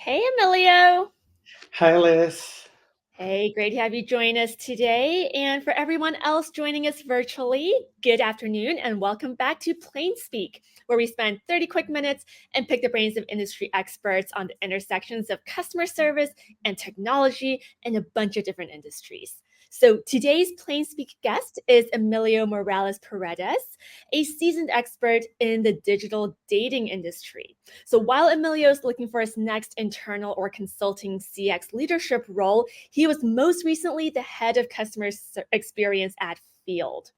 Hey, Emilio. Hi, Liz. Hey, great to have you join us today. And for everyone else joining us virtually, good afternoon and welcome back to Plain Speak, where we spend 30 quick minutes and pick the brains of industry experts on the intersections of customer service and technology in a bunch of different industries. So today's Plain Speak guest is Emilio Morales Paredes, a seasoned expert in the digital dating industry. So while Emilio is looking for his next internal or consulting CX leadership role, he was most recently the head of customer experience at Field.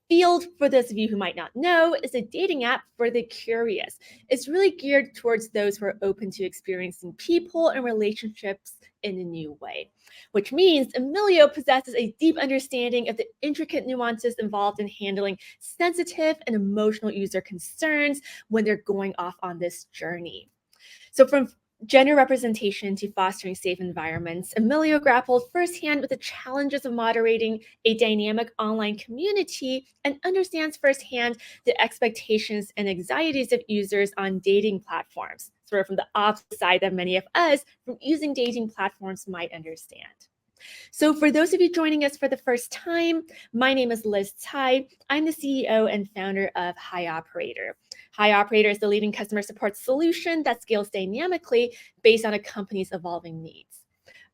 Field, for those of you who might not know, is a dating app for the curious. It's really geared towards those who are open to experiencing people and relationships in a new way, which means Emilio possesses a deep understanding of the intricate nuances involved in handling sensitive and emotional user concerns when they're going off on this journey. So, from gender representation to fostering safe environments, Emilio grappled firsthand with the challenges of moderating a dynamic online community and understands firsthand the expectations and anxieties of users on dating platforms, sort of from the opposite side that many of us from using dating platforms might understand. So, for those of you joining us for the first time, my name is Liz Tsai. I'm the CEO and founder of High Operator. High Operator is the leading customer support solution that scales dynamically based on a company's evolving needs.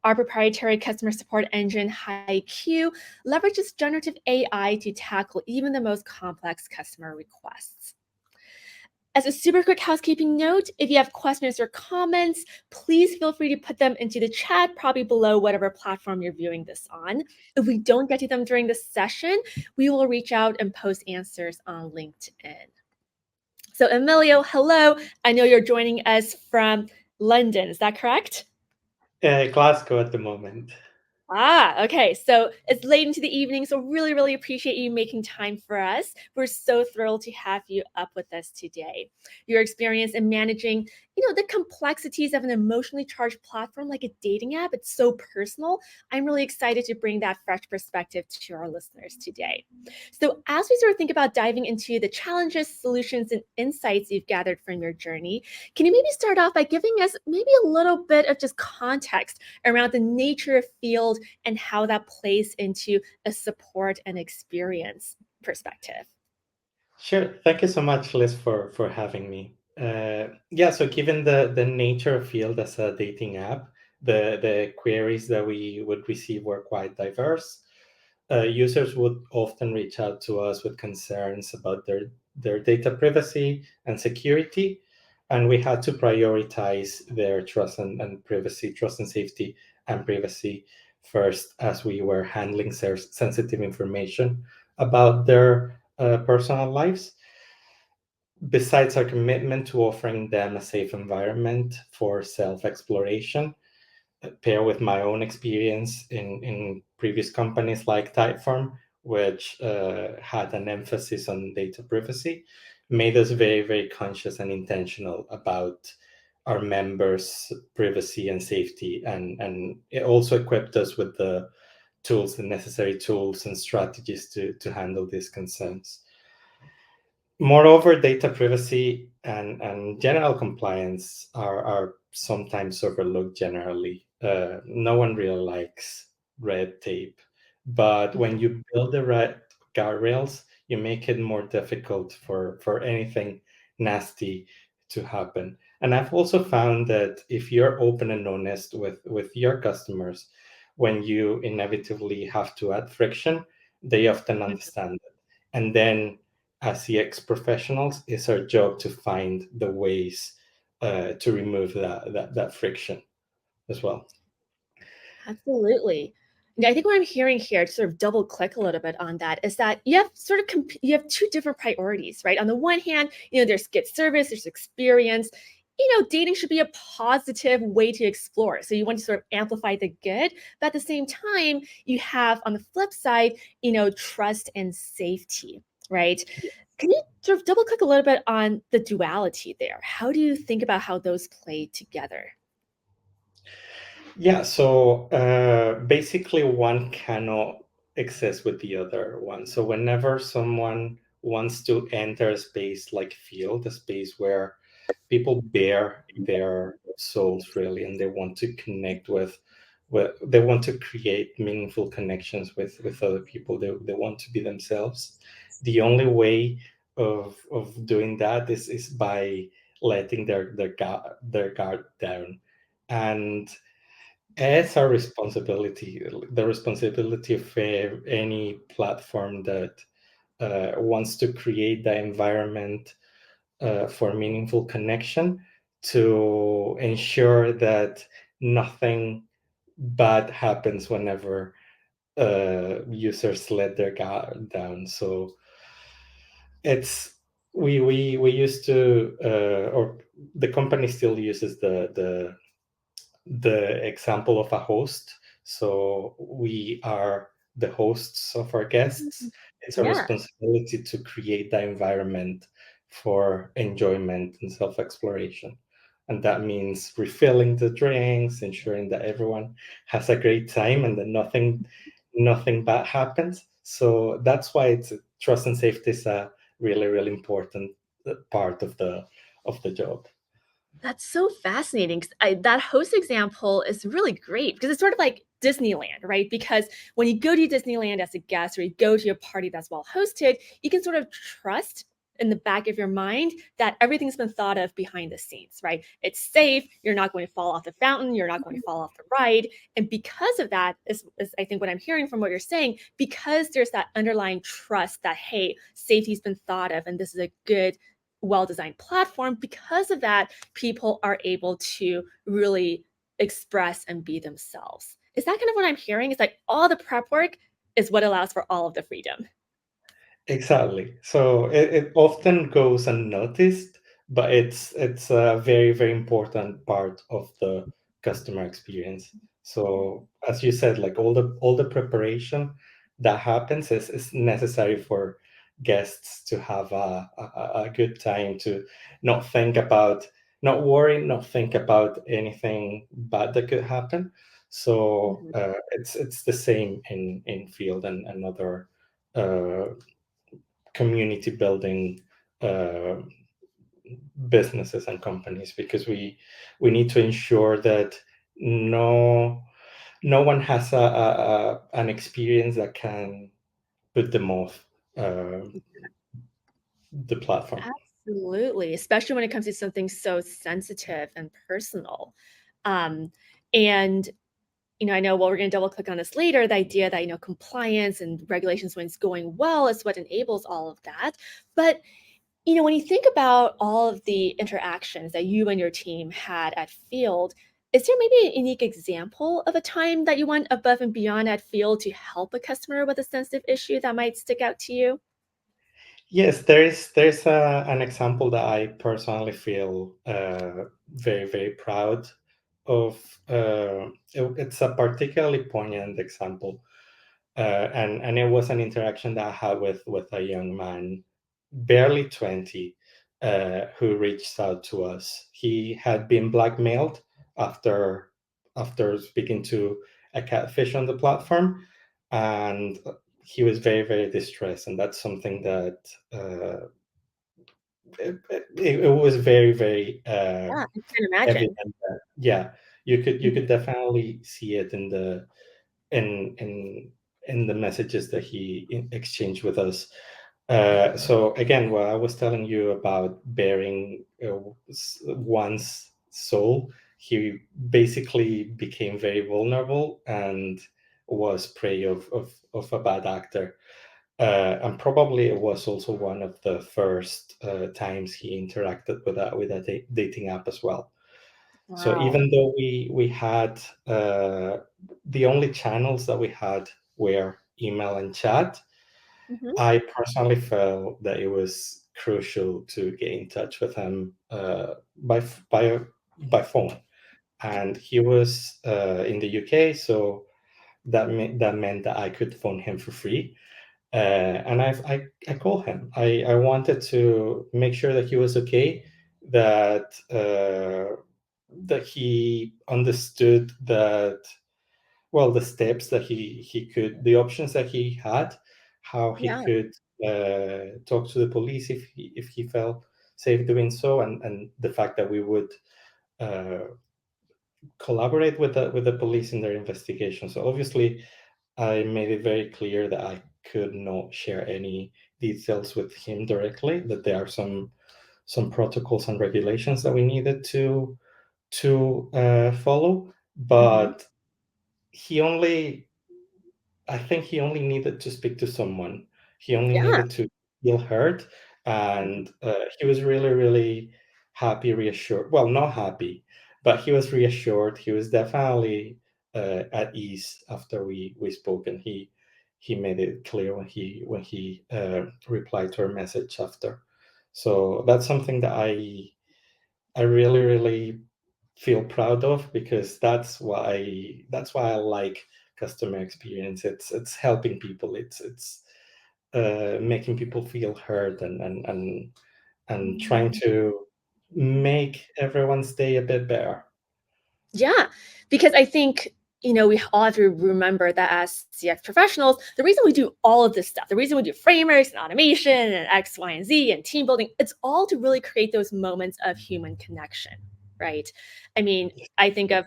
Our proprietary customer support engine, HiQ, leverages generative AI to tackle even the most complex customer requests. As a super quick housekeeping note, if you have questions or comments, please feel free to put them into the chat, probably below whatever platform you're viewing this on. If we don't get to them during the session, we will reach out and post answers on LinkedIn. So Emilio, hello. I know you're joining us from London. Is that correct? Glasgow at the moment. Okay. So it's late into the evening, so really appreciate you making time for us. We're so thrilled to have you up with us today. Your experience in managing, the complexities of an emotionally charged platform like a dating app, it's so personal. I'm really excited to bring that fresh perspective to our listeners today. So as we sort of think about diving into the challenges, solutions, and insights you've gathered from your journey, can you maybe start off by giving us maybe a little bit of just context around the nature of Field and how that plays into a support and experience perspective? Sure. Thank you so much, Liz, for having me. Yeah, so given the nature of Field as a dating app, the queries that we would receive were quite diverse. Users would often reach out to us with concerns about their data privacy and security, and we had to prioritize their and privacy, trust and safety, and privacy first as we were handling sensitive information about their personal lives. Besides our commitment to offering them a safe environment for self exploration, pair with my own experience in previous companies like Typeform, which had an emphasis on data privacy, made us very conscious and intentional about our members' privacy and safety. And it also equipped us with the tools, the necessary tools and strategies to handle these concerns. Moreover, data privacy and general compliance are sometimes overlooked generally. No one really likes red tape. But when Mhm. you build the right guardrails, you make it more difficult for anything nasty to happen. And I've also found that if you're open and honest with your customers, when you inevitably have to add friction, they often understand it. And then as CX professionals, it's our job to find the ways to remove that friction as well. Absolutely. And I think what I'm hearing here, to sort of double click a little bit on that, is that you have sort of you have two different priorities, right? On the one hand, there's good service, there's experience. Dating should be a positive way to explore. So you want to sort of amplify the good, but at the same time, you have on the flip side, trust and safety, right? Can you sort of double click a little bit on the duality there? How do you think about how those play together? Yeah, so basically, one cannot exist with the other one. So whenever someone wants to enter a space like Field, a space where people bear their souls really, and they want to connect with they want to create meaningful connections with other people. They want to be themselves. The only way of doing that is by letting their guard down. And it's our responsibility, the responsibility of any platform that wants to create the environment for meaningful connection, to ensure that nothing bad happens whenever users let their guard down. So it's we used to or the company still uses the example of a host. So we are the hosts of our guests. Mhm. It's our Yeah. responsibility to create that environment for enjoyment and self exploration. And that means refilling the drinks, ensuring that everyone has a great time and that nothing bad happens. So that's why it's trust and safety is a really, really important part of the job. That's so fascinating 'cause that host example is really great because it's sort of like Disneyland, right? Because when you go to Disneyland as a guest or you go to a party that's well hosted, you can sort of trust in the back of your mind that everything's been thought of behind the scenes, right? It's safe. You're not going to fall off the fountain. You're not going to fall off the ride. And because of that, is I think what I'm hearing from what you're saying, because there's that underlying trust that, hey, safety's been thought of and this is a good, well designed platform. Because of that, people are able to really express and be themselves. Is that kind of what I'm hearing? It's like all the prep work is what allows for all of the freedom. Exactly. So it often goes unnoticed, but it's a very, very important part of the customer experience. So as you said, like all the preparation that happens is necessary for guests to have a good time, to not think about, not worry, not think about anything bad that could happen. So Mhm. it's the same in field and other uh, community building uh, businesses and companies, because we need to ensure that no one has an experience that can put them off uh, the platform. Absolutely, especially when it comes to something so sensitive and personal. Um, and I know, well, we're going to double click on this later, the idea that, compliance and regulations when it's going well is what enables all of that. But when you think about all of the interactions that you and your team had at Field, is there maybe a unique example of a time that you went above and beyond at Field to help a customer with a sensitive issue that might stick out to you? Yes, there's an example that I personally feel very, very proud of. It's a particularly poignant example, and it was an interaction that I had with a young man, barely 20, who reached out to us. He had been blackmailed after speaking to a catfish on the platform, and he was very, very distressed. And that's something that it was very, very Yeah, I can imagine. evident that, yeah, you Mhm. could definitely see it in the in in in the messages that he exchanged with us. So again, what I was telling you about bearing one's soul, he basically became very vulnerable and was prey of a bad actor. And probably it was also one of the first times he interacted with a dating app as well. So Wow. even though we had the only channels that we had were email and chat, Mhm. I personally felt that it was crucial to get in touch with him by phone. And he was in the UK, so that meant that I could phone him for free. And I called him. I wanted to make sure that he was okay, that that he understood that, well, the steps that he could, the options that he had, how he Yeah. could talk to the police if he felt. safe doing so, and the fact that we would uh, collaborate with the police in their investigation. So obviously, I made it very clear that I could not share any details with him directly. That there are some protocols and regulations that we needed to follow, Mhm. but he only I think he only needed to speak to someone. He only Yeah. needed to feel heard, and he was really, really happy, reassured. Well, not happy, but he was reassured. He was definitely at ease after we spoke, and he made it clear when he replied to our message after. So that's something that I really, really feel proud of, because that's why I like customer experience. It's helping people. It's making people feel heard, and trying to make everyone's day a bit better. Yeah, because I think, we all have to remember that as CX professionals, the reason we do all of this stuff, the reason we do frameworks and automation and X, Y, and Z and team building, it's all to really create those moments of human connection, right? I mean, I think of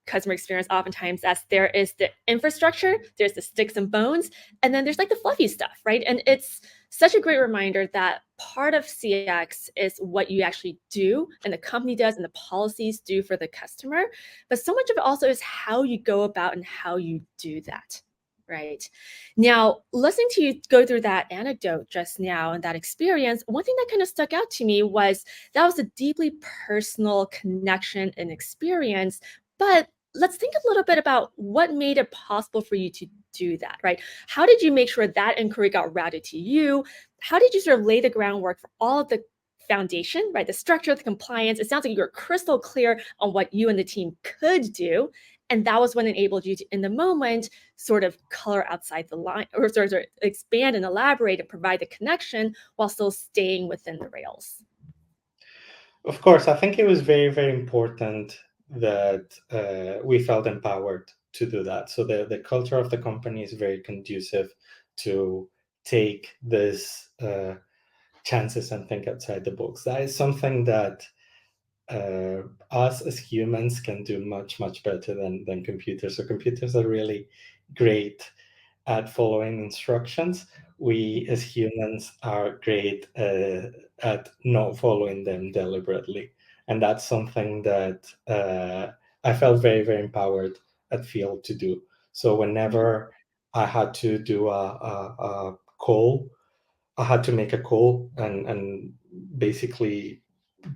customer experience oftentimes as there is the infrastructure, there's the sticks and bones, and then there's like the fluffy stuff, right? And it's such a great reminder that part of CX is what you actually do and the company does and the policies do for the customer. But so much of it also is how you go about and how you do that. Right. Now, listening to you go through that anecdote just now and that experience, one thing that kind of stuck out to me was that was a deeply personal connection and experience. But let's think a little bit about what made it possible for you to do that, right? How did you make sure that inquiry got routed to you? How did you sort of lay the groundwork for all of the foundation, right? The structure, the compliance. It sounds like you were crystal clear on what you and the team could do. And that was what enabled you to, in the moment, sort of color outside the line or sort of expand and elaborate and provide the connection while still staying within the rails. Of course, I think it was very, very important that we felt empowered to do that. So the culture of the company is very conducive to take this chances and think outside the box. That is something that us as humans can do much, much better than computers. So computers are really great at following instructions. We as humans are great at not following them deliberately. And that's something that I felt very, very empowered at Field to do. So Mhm. whenever I had to do a call, I had to make a call and basically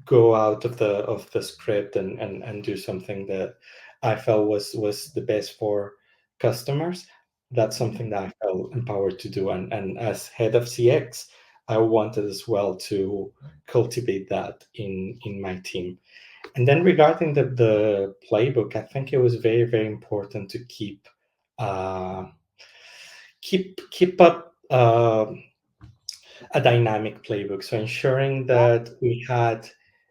go out of the script and do something that I felt was the best for customers. That's something that I felt empowered to do, and as head of CX, I wanted as well to cultivate that in my team. And then regarding the playbook, I think it was very, very important to uh, keep up a dynamic playbook. So ensuring that we had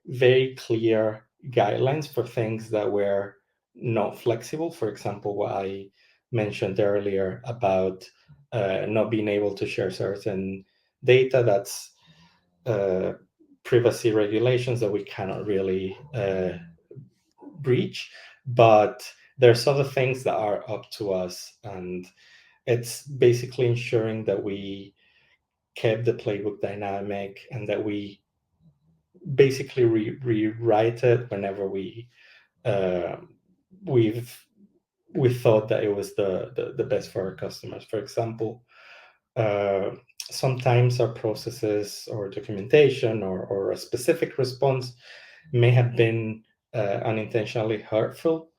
very clear guidelines for things that were not flexible. For example, what I mentioned earlier about not being able to share certain data, that's uh, privacy regulations that we cannot really breach. But there's other things that are up to us. And it's basically ensuring that we kept the playbook dynamic and that we basically rewrite it whenever uh, we've we thought that it was the best for our customers. For example, uh, sometimes our processes or documentation or a specific response may have been unintentionally hurtful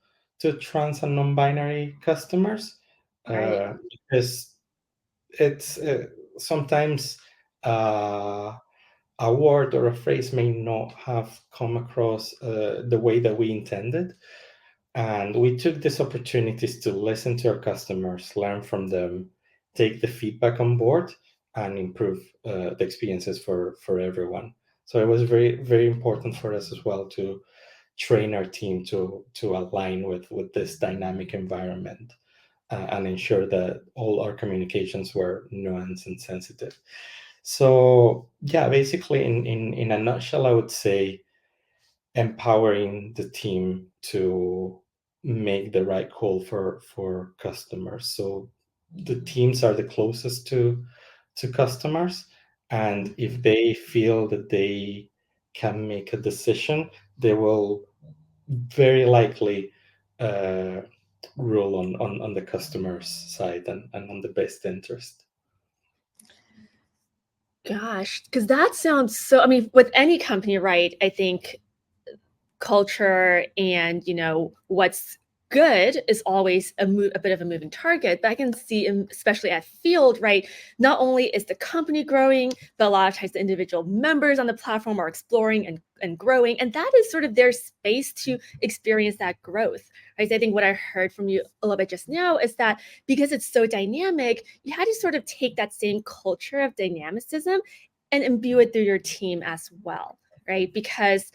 to trans and non-binary customers, Right. because it's sometimes uh, a word or a phrase may not have come across the way that we intended. And we took these opportunities to listen to our customers, learn from them, take the feedback on board, and improve the experiences for everyone. So it was very, very important for us as well to train our team to align with this dynamic environment, and ensure that all our communications were nuanced and sensitive. So yeah, basically in a nutshell, I would say empowering the team to make the right call for customers. So the teams are the closest to customers, and if they feel that they can make a decision, they will very likely uh, rule on the customer's side and on the best interest. Gosh, because that sounds so, I mean, with any company, right? I think culture and what's good is always a bit of a moving target, but I can see especially at field, right, not only is the company growing, but a lot of times the individual members on the platform are exploring and growing, and that is sort of their space to experience that growth, right? So I think what I heard from you a little bit just now is that because it's so dynamic, you had to sort of take that same culture of dynamicism and imbue it through your team as well, right? Because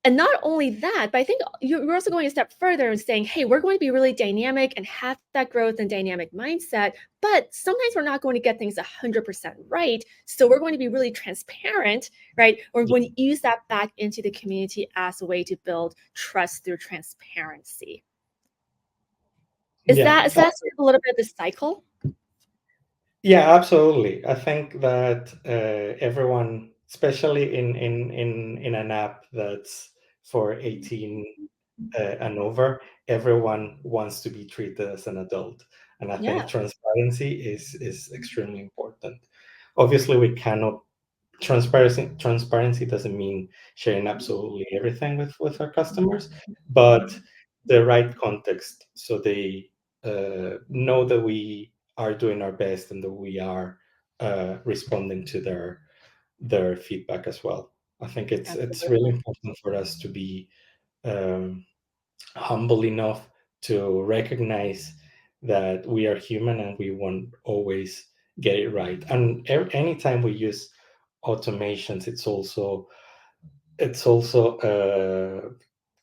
and not only that, but I think you're also going a step further and saying, hey, we're going to be really dynamic and have that growth and dynamic mindset, but sometimes we're not going to get things 100% right. So we're going to be really transparent, right? We're going to use that back into the community as a way to build trust through transparency. Is Yeah, that sort of a little bit of the cycle? yeah, absolutely. I think that everyone, especially in an app that's for 18 and over, everyone wants to be treated as an adult, and I think Yeah. transparency is extremely important. Obviously, we cannot transparency doesn't mean sharing absolutely everything with our customers, but the right context, so they know that we are doing our best and that we are responding to their feedback as well. I think it's really Absolutely. important for us to be um, humble enough to recognize that we are human and we won't always get it right. And anytime we use automations, it's also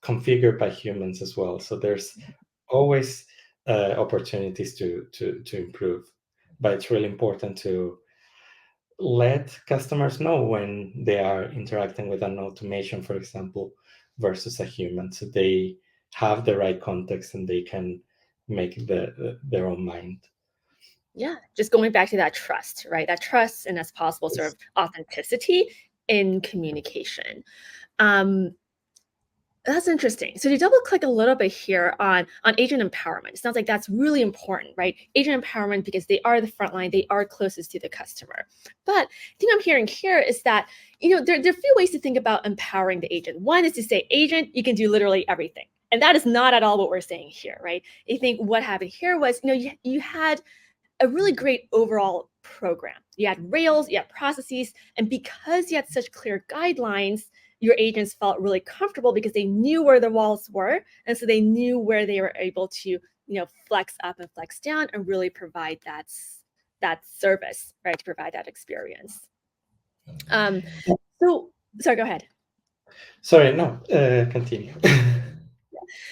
configured by humans as well. So there's always opportunities to improve. But it's really important to let customers know when they are interacting with an automation, for example, versus a human, so they have the right context and they can make their own mind. Yeah, just going back to that trust, right? That trust and as possible sort Yes. of authenticity in communication. Um, That's interesting. So to double click a little bit here on agent empowerment, it sounds like that's really important, right? Agent empowerment because they are the front line, they are closest to the customer. But the thing I'm hearing here is that there are a few ways to think about empowering the agent. One is to say, agent, you can do literally everything. And that is not at all what we're saying here, right? I think what happened here was, you had a really great overall program. You had Rails, you had processes, and because you had such clear guidelines, your agents felt really comfortable because they knew where the walls were, and so they knew where they were able to, flex up and flex down and really provide that service, right? To provide that experience. Um, so sorry, go ahead. Sorry, no, continue.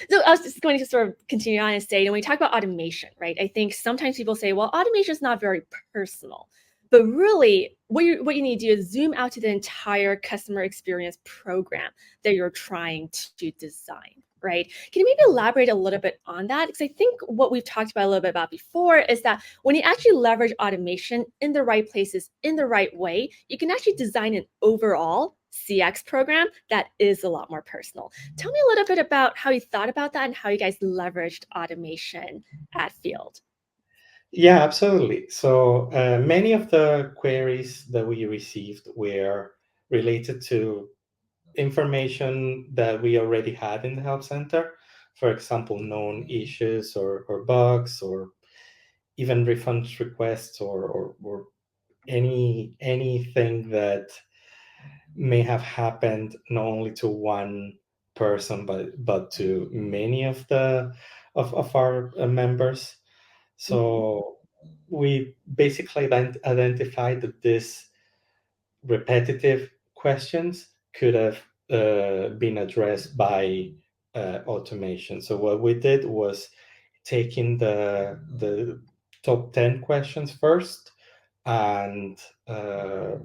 So I was just going to sort of continue on and say, when we talk about automation, right? I think sometimes people say, well, automation is not very personal. But really, what you need to do is zoom out to the entire customer experience program that you're trying to design, right? Can you maybe elaborate a little bit on that? Because I think what we've talked about a little bit about before is that when you actually leverage automation in the right places, in the right way, you can actually design an overall CX program that is a lot more personal. Tell me a little bit about how you thought about that and how you guys leveraged automation at Field. Yeah, absolutely. So many of the queries that we received were related to information that we already had in the help center. For example, known issues or bugs or even refund requests or anything that may have happened not only to one person but to many of our members. Mhm. So we basically identified that these repetitive questions could have been addressed by automation. So what we did was taking the top 10 questions first, and uh,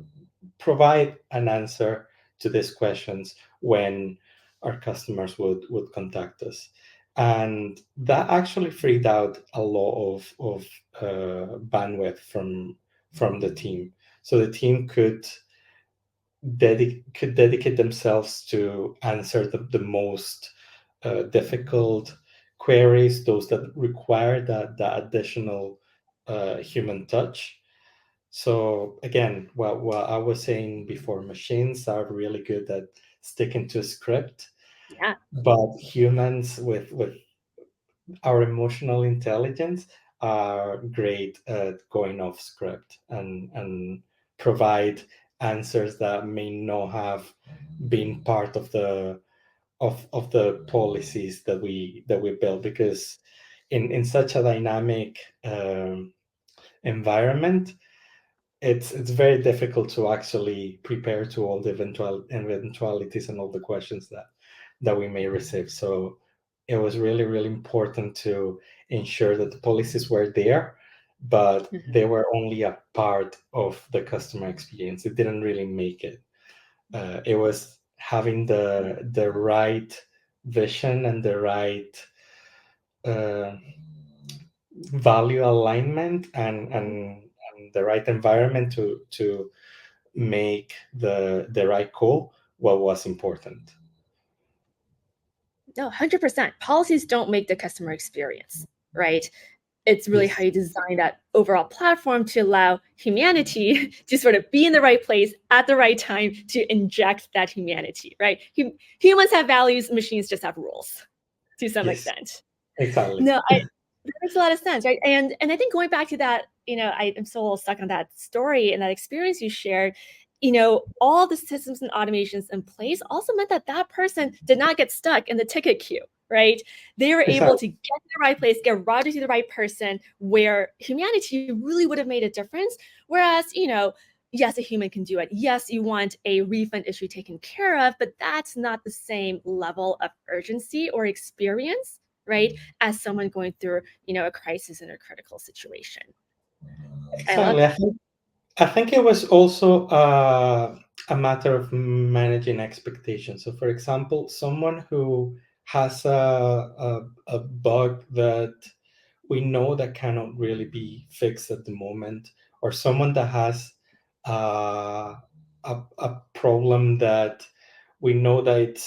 provide an answer to these questions when our customers would contact us. And that actually freed out a lot bandwidth from the team. So the team could dedicate themselves to answer the most difficult queries, those that require that additional human touch. So again, what I was saying before, machines are really good at sticking to a script, Yeah. but humans with our emotional intelligence are great at going off script and provide answers that may not have been part of the policies that we build, because in such a dynamic environment, it's very difficult to actually prepare to all the eventualities and all the questions that we may receive. So it was really, really important to ensure that the policies were there, but Mhm. they were only a part of the customer experience. It didn't really make it. It was having the right vision and the right uh, value alignment and the right environment to make the right call what was important. No, 100%. Policies don't make the customer experience, right? It's really how Yes, you design that overall platform to allow humanity to sort of be in the right place at the right time to inject that humanity, right? Humans have values, machines just have rules to some yes, extent. exactly. No, that makes a lot of sense, right? And I think going back to that, I am so stuck on that story and that experience you shared. All the systems and automations in place also meant that that person did not get stuck in the ticket queue, right? They were able Exactly. to get to the right place, get routed to the right person, where humanity really would have made a difference. Whereas, yes, a human can do it. Yes, you want a refund issue taken care of, but that's not the same level of urgency or experience, right, as someone going through, a crisis in a critical situation. I love Exactly. that. I think it was also a matter of managing expectations. So, for example, someone who has a bug that we know that cannot really be fixed at the moment, or someone that has a problem that we know that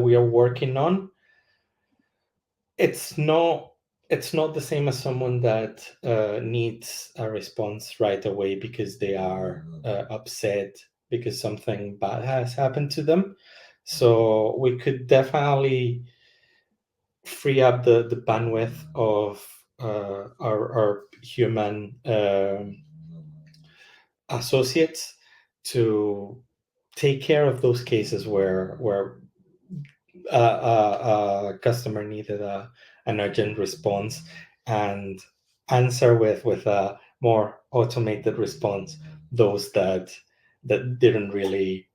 we are working on, it's not it's not the same as someone that needs a response right away because they are upset because something bad has happened to them. So we could definitely free up the bandwidth of our human associates to take care of those cases where a customer needed an urgent response, and answer with a more automated response those that didn't really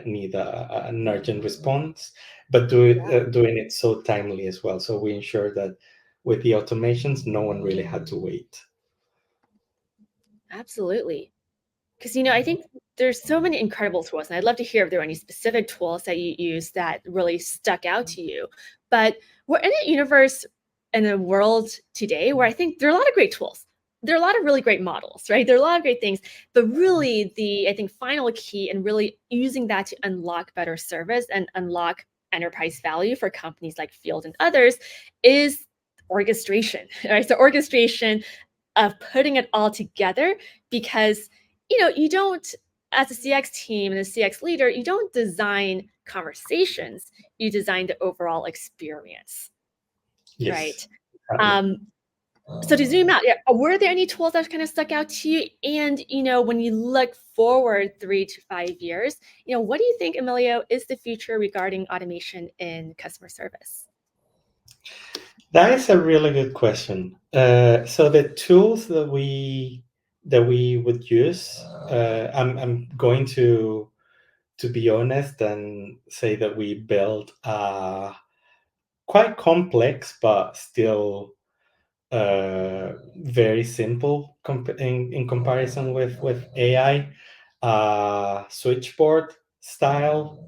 need an urgent response, but Yeah, doing it so timely as well. So we ensure that with the automations, no one really had to wait. absolutely. Because, I think there's so many incredible tools, and I'd love to hear if there are any specific tools that you use that really stuck out to you. But we're in a universe and a world today where I think there are a lot of great tools. There are a lot of really great models, right? There are a lot of great things. But really, I think, final key in really using that to unlock better service and unlock enterprise value for companies like Field and others is orchestration, right? So orchestration of putting it all together, because you don't, as a CX team and a CX leader, you don't design conversations, you design the overall experience, Yes, right? exactly. um so to zoom out, yeah, were there any tools that kind of stuck out to you? And when you look forward 3 to 5 years, what do you think, Emilio, is the future regarding automation in customer service? That is a really good question. So the tools that we would use, I'm going to be honest and say that we built a quite complex but still very simple in comparison with AI, switchboard style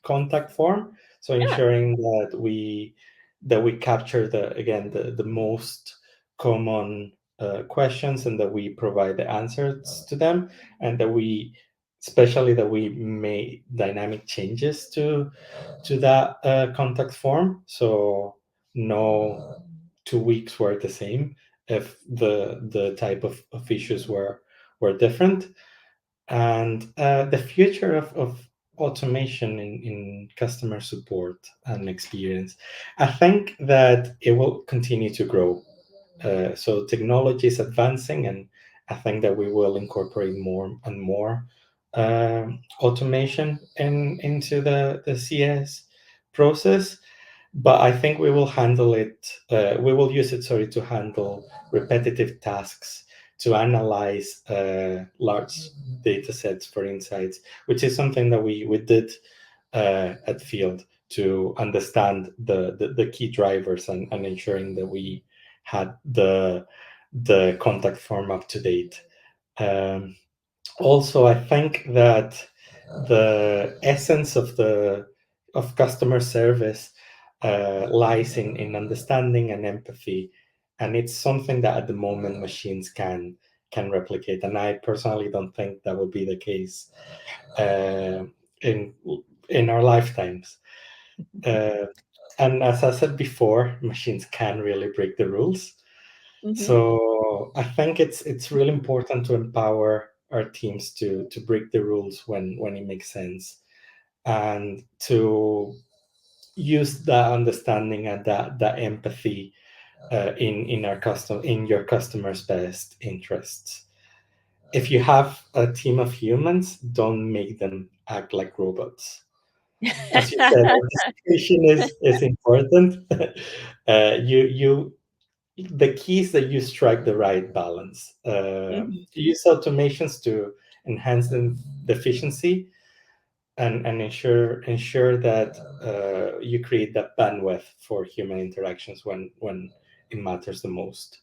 contact form. So Yeah. ensuring that we capture the most common questions, and that we provide the answers to them, and that we especially that we make dynamic changes to that contact form. So no 2 weeks were the same if the type of issues were different. And the future of automation in customer support and experience, I think that it will continue to grow. So technology is advancing, and I think that we will incorporate more and more automation into the CS process. But I think we will handle it. We will use it, sorry, to handle repetitive tasks, to analyze large data sets for insights, which is something that we did at Field, to understand the key drivers, and ensuring that we had the contact form up to date. Um, Also, I think that the essence of customer service lies in understanding and empathy, and it's something that at the moment machines can replicate. And I personally don't think that will be the case uh, in in our lifetimes. Uh, and as I said before, machines can really break the rules. Hmm. So I think it's really important to empower our teams to break the rules when it makes sense, and to use that understanding and that empathy in your customers' best interests. If you have a team of humans, don't make them act like robots. As you said, anticipation is important. You the key is that you strike the right balance. Hmm. Use automations to enhance the efficiency, and ensure that you create that bandwidth for human interactions when it matters the most.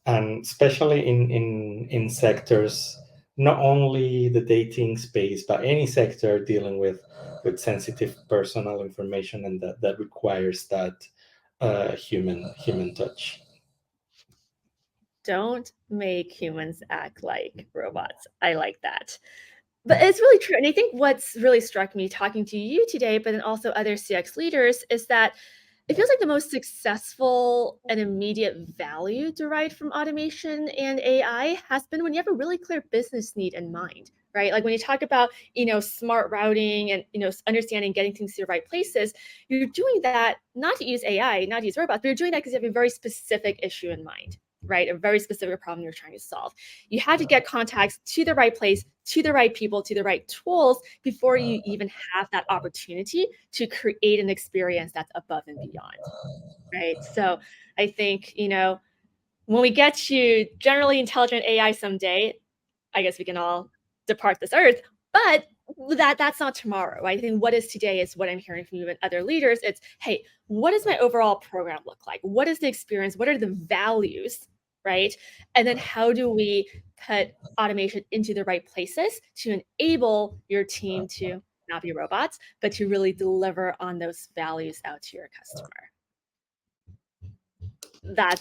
And especially in sectors, not only the dating space, but any sector dealing with sensitive personal information, and that requires that human touch. Don't make humans act like robots. I like that. But it's really true. And I think what's really struck me talking to you today, but then also other CX leaders, is that it feels like the most successful and immediate value derived from automation and AI has been when you have a really clear business need in mind, right? Like when you talk about, smart routing and, understanding getting things to the right places, you're doing that not to use AI, not to use robots, but you're doing that because you have a very specific issue in mind, right? A very specific problem you're trying to solve. You have to get contacts to the right place, to the right people, to the right tools before you even have that opportunity to create an experience that's above and beyond, right? So I think, when we get to generally intelligent AI someday, I guess we can all depart this earth, but that's not tomorrow. I think what is today is what I'm hearing from you and other leaders. It's, hey, what does my overall program look like? What is the experience? What are the values, right? And then how do we put automation into the right places to enable your team to not be robots, but to really deliver on those values out to your customer?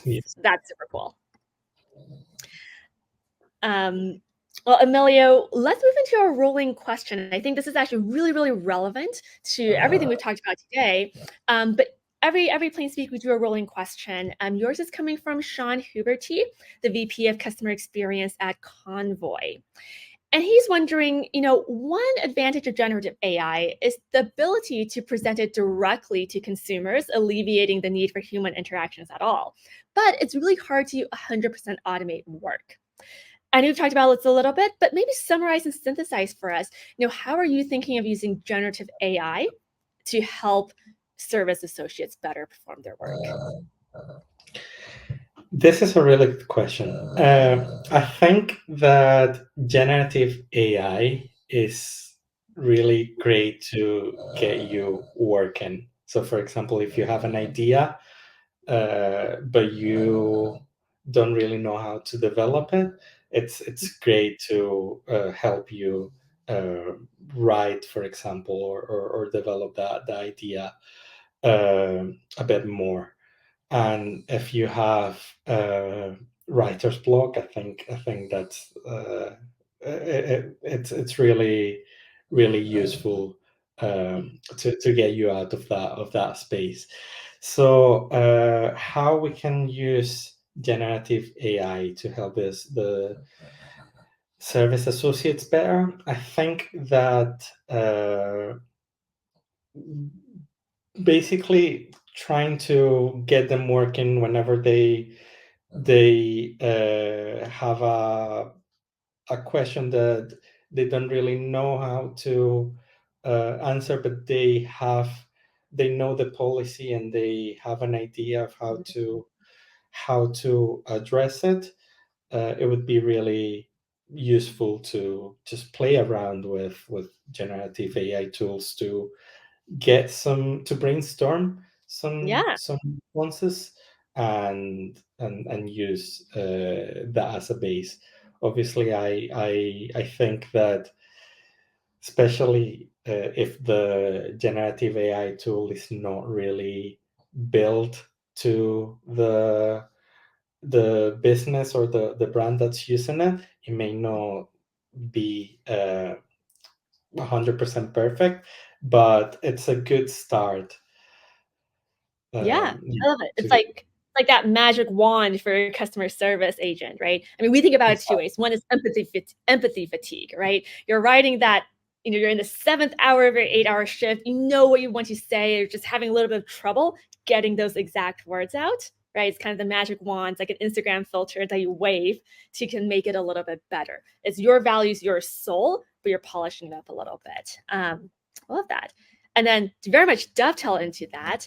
Yes. That's super cool. Um, well, Emilio, let's move into a rolling question. I think this is actually really, really relevant to everything we've talked about today. But every plain speak, we do a rolling question. Yours is coming from Sean Huberty, the VP of Customer Experience at Convoy. And he's wondering, one advantage of generative AI is the ability to present it directly to consumers, alleviating the need for human interactions at all. But it's really hard to 100% automate work. I know we've talked about this a little bit, but maybe summarize and synthesize for us. How are you thinking of using generative AI to help service associates better perform their work? This is a really good question. I think that generative AI is really great to get you working. So, for example, if you have an idea, but you don't really know how to develop it, it's great to help you uh, write, for example, or develop the idea a bit more. And if you have writer's block, I think that's it's really useful to get you out of that space. So how we can use generative AI to help us the service associates better? I think that basically trying to get them working whenever they have a question that they don't really know how to answer, but they know the policy and they have an idea of how to address it. It would be really useful to just play around with generative AI tools to get some to brainstorm Yeah. some responses and use that as a base. Obviously, I think that especially if the generative AI tool is not really built to the business or the brand that's using it, it may not be 100% perfect, but it's a good start Yeah, yeah, I love it. to It's get like that magic wand for your customer service agent, right? I mean, we think about it 2 ways. One is empathy fatigue, right? You're writing that, you're in the 7th hour of your 8-hour shift, you know what you want to say, you're just having a little bit of trouble getting those exact words out, right? It's kind of the magic wand, it's like an Instagram filter that you wave so you can make it a little bit better. It's your values, your soul, but you're polishing it up a little bit. I love that. And then to very much dovetail into that,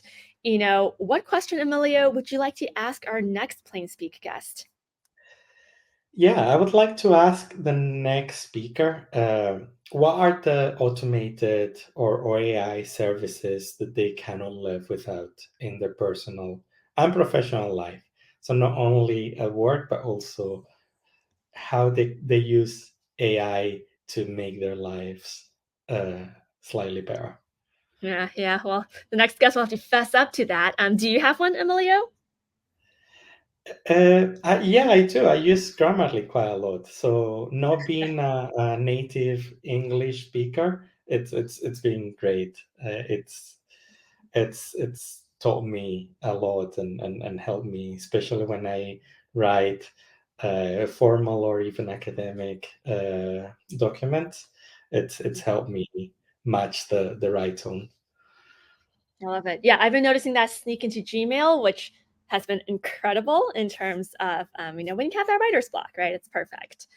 what question, Emilio, would you like to ask our next Plain Speak guest? Yeah, I would like to ask the next speaker, what are the automated or AI services that they cannot live without in their personal and professional life? So not only at work, but also how they use AI to make their lives uh, slightly better. Yeah, yeah. Well, the next guest will have to fess up to that. Do you have one, Emilio? Yeah, I do. I use Grammarly quite a lot. So not being a native English speaker, it's been great. It's taught me a lot and helped me, especially when I write formal or even academic documents. It's helped me match the right tone. I love it. Yeah, I've been noticing that sneak into Gmail, which has been incredible in terms of, when you have that writer's block, right? It's perfect.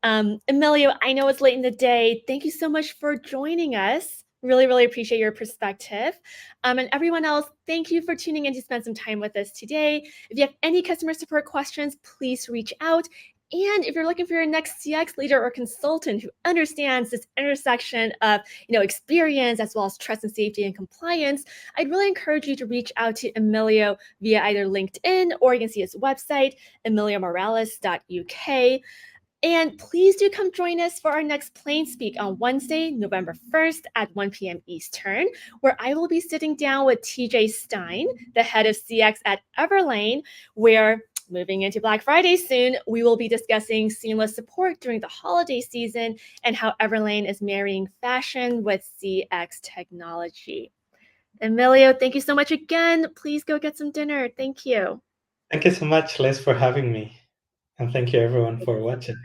Emilio, I know it's late in the day. Thank you so much for joining us. Really, really appreciate your perspective. And everyone else, thank you for tuning in to spend some time with us today. If you have any customer support questions, please reach out. And if you're looking for your next CX leader or consultant who understands this intersection of, experience as well as trust and safety and compliance, I'd really encourage you to reach out to Emilio via either LinkedIn or you can see his website, emiliomorales.uk. And please do come join us for our next Plain Speak on Wednesday, November 1st at 1 p.m. Eastern, where I will be sitting down with TJ Stein, the head of CX at Everlane, where moving into Black Friday soon, we will be discussing seamless support during the holiday season and how Everlane is marrying fashion with CX technology. Emilio, thank you so much again. Please go get some dinner. Thank you. Thank you so much, Les, for having me, and thank you everyone for watching.